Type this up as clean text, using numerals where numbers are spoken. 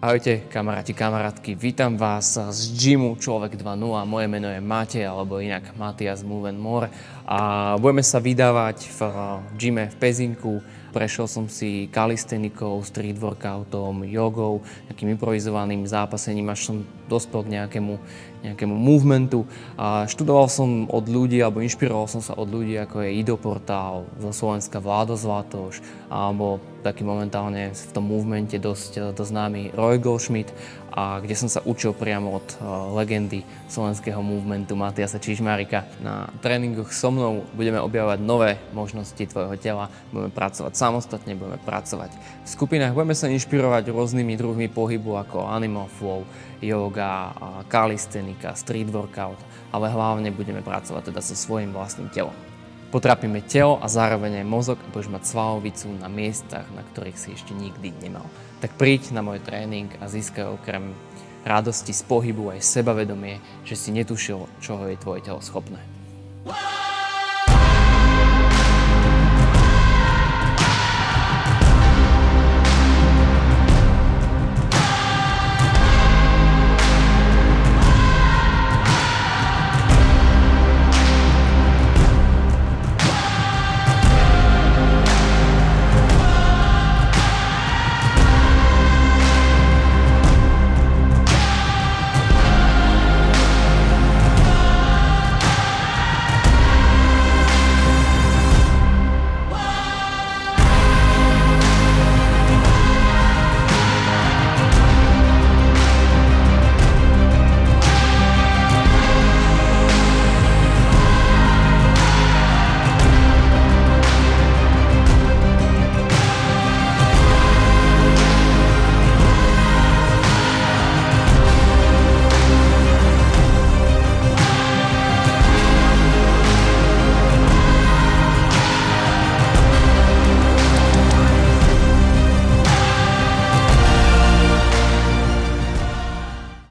Ahojte kamaráti, kamarátky, vítam vás z gymu Človek 2.0. Moje meno je Matej, alebo inak Matias Move and More. A budeme sa vydávať v gyme v Pezinku. Prešiel som si kalistenikou, street workoutom, jogou, nejakým improvizovaným zápasením, až som dospel k nejakému movementu. A študoval som od ľudí, alebo inšpiroval som sa od ľudí, ako je Ido Portál, zo Slovenska Vlado Zlatoš, alebo taký momentálne v tom movemente dosť známy Roy Goldschmidt, a kde som sa učil priamo od legendy slovenského movementu Matiasa Čižmarika. Na tréningoch so mnou budeme objavovať nové možnosti tvojho tela, budeme pracovať samostatne, budeme pracovať v skupinách, budeme sa inšpirovať rôznymi druhmi pohybu ako animal flow, yoga, kalistenika, street workout, ale hlavne budeme pracovať teda so svojím vlastným telom. Potrapíme telo a zároveň aj mozog a budeš mať svalovicu na miestach, na ktorých si ešte nikdy nemal. Tak príď na môj tréning a získaj okrem radosti z pohybu aj sebavedomie, že si netušil, čoho je tvoje telo schopné.